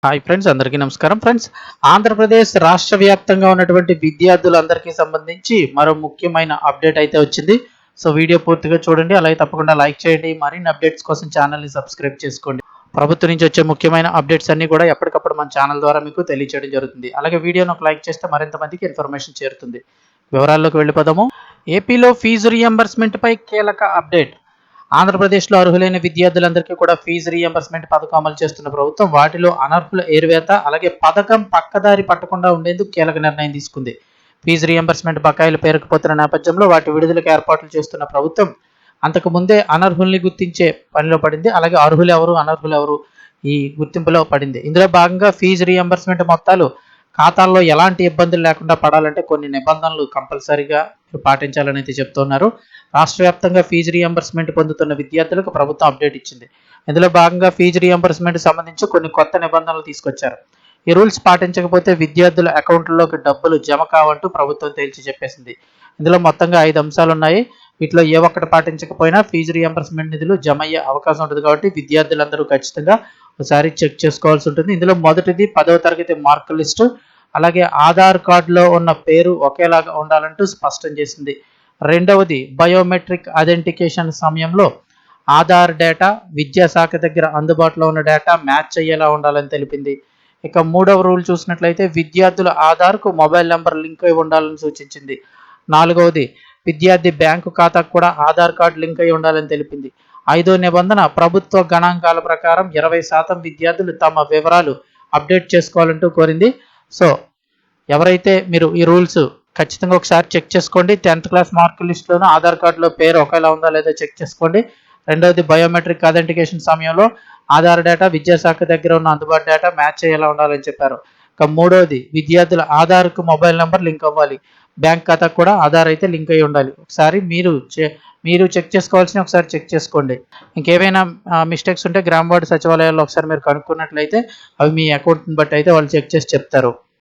Hi friends, అందరికీ నమస్కారం. Friends, Andhra Pradesh రాష్ట్ర వ్యాప్తంగా ఉన్నటువంటి విద్యార్థులందరికీ సంబంధించి మరో ముఖ్యమైన అప్డేట్ అయితే వచ్చింది. సో వీడియో పూర్తిగా చూడండి, అలాగే తప్పకుండా లైక్ చేయండి. మరిన్ని అప్డేట్స్ కోసం ఛానల్ని సబ్స్క్రైబ్ చేసుకోండి. ప్రభుత్వం నుంచి వచ్చే ముఖ్యమైన అప్డేట్స్ అన్ని కూడా ఎప్పటికప్పుడు మన ఛానల్ ద్వారా మీకు తెలియజేయడం జరుగుతుంది. అలాగే వీడియోను ఒక లైక్ చేస్తే మరింత మందికి ఇన్ఫర్మేషన్ చేరుతుంది. వివరాల్లోకి వెళ్ళిపోదాము. ఏపీలో ఫీజు రియంబర్స్మెంట్ పై కీలక అప్డేట్. ఆంధ్రప్రదేశ్లో అర్హులైన విద్యార్థులందరికీ కూడా ఫీజు రీఎంబర్స్మెంట్ పథకం అమలు చేస్తున్న ప్రభుత్వం వాటిలో అనర్హుల ఏరువేత, అలాగే పథకం పక్కదారి పట్టకుండా ఉండేందుకు కీలక నిర్ణయం తీసుకుంది. ఫీజు రీఎంబర్స్మెంట్ బకాయిలు పేరుకుపోతున్న నేపథ్యంలో వాటి విడుదలకు ఏర్పాట్లు చేస్తున్న ప్రభుత్వం అంతకు ముందే అనర్హుల్ని గుర్తించే పనిలో పడింది. అలాగే అర్హులెవరు, అనర్హులెవరు ఈ గుర్తింపులో పడింది. ఇందులో భాగంగా ఫీజు రీఎంబర్స్మెంట్ మొత్తాలు ఖాతాల్లో ఎలాంటి ఇబ్బందులు లేకుండా పడాలంటే కొన్ని నిబంధనలు కంపల్సరీగా పాటించాలని అయితే చెప్తున్నారు. రాష్ట్ర వ్యాప్తంగా ఫీజు రీఎంబర్స్మెంట్ పొందుతున్న విద్యార్థులకు ప్రభుత్వం అప్డేట్ ఇచ్చింది. ఇందులో భాగంగా ఫీజు రీఎంబర్స్మెంట్ సంబంధించి కొన్ని కొత్త నిబంధనలు తీసుకొచ్చారు. ఈ రూల్స్ పాటించకపోతే విద్యార్థుల అకౌంట్లలోకి డబ్బులు జమ కావంటూ ప్రభుత్వం తేల్చి చెప్పేసింది. ఇందులో మొత్తంగా 5 అంశాలు ఉన్నాయి. వీటిలో ఏ ఒక్కటి పాటించకపోయినా ఫీజు రీఎంబర్స్మెంట్ నిధులు జమ అయ్యే అవకాశం ఉంటుంది. కాబట్టి విద్యార్థులందరూ ఖచ్చితంగా ఒకసారి చెక్ చేసుకోవాల్సి ఉంటుంది. ఇందులో మొదటిది 10వ తరగతి మార్కుల లిస్టు, అలాగే ఆధార్ కార్డులో ఉన్న పేరు ఒకేలాగా ఉండాలంటూ స్పష్టం చేసింది. రెండవది బయోమెట్రిక్ ఐడెంటిఫికేషన్ సమయంలో ఆధార్ డేటా విద్యాశాఖ దగ్గర అందుబాటులో ఉన్న డేటా మ్యాచ్ అయ్యేలా ఉండాలని తెలిపింది. ఇక మూడవ రూల్ చూసినట్లయితే విద్యార్థుల ఆధార్కు మొబైల్ నెంబర్ లింక్ అయి ఉండాలని సూచించింది. నాలుగవది విద్యార్థి బ్యాంకు ఖాతాకు కూడా ఆధార్ కార్డు లింక్ అయి ఉండాలని తెలిపింది. ఐదో నిబంధన ప్రభుత్వ గణాంకాల ప్రకారం 20% విద్యార్థులు తమ వివరాలు అప్డేట్ చేసుకోవాలంటూ కోరింది. సో ఎవరైతే మీరు ఈ రూల్స్ ఖచ్చితంగా ఒకసారి చెక్ చేసుకోండి. 10th క్లాస్ మార్క్ లిస్టులోనూ ఆధార్ కార్డులో పేరు ఒకేలా ఉందా లేదా చెక్ చేసుకోండి. రెండవది బయోమెట్రిక్ ఐడెంటిఫికేషన్ సమయంలో ఆధార్ డేటా విద్యాశాఖ దగ్గర ఉన్న అందుబాటు డేటా మ్యాచ్ అయ్యేలా ఉండాలని చెప్పారు. ఇక మూడవది విద్యార్థుల ఆధార్కు మొబైల్ నెంబర్ లింక్ అవ్వాలి. బ్యాంక్ ఖాతాకు కూడా ఆధార్ అయితే లింక్ అయ్యి ఉండాలి. ఒకసారి మీరు చెక్ చేసుకోవాల్సిన ఒకసారి చెక్ చేసుకోండి. ఇంకేమైనా మిస్టేక్స్ ఉంటే గ్రామ వార్డు సచివాలయాల్లో ఒకసారి మీరు కనుక్కున్నట్లయితే అవి మీ అకౌంట్ని బట్టి అయితే వాళ్ళు చెక్ చేసి చెప్తారు.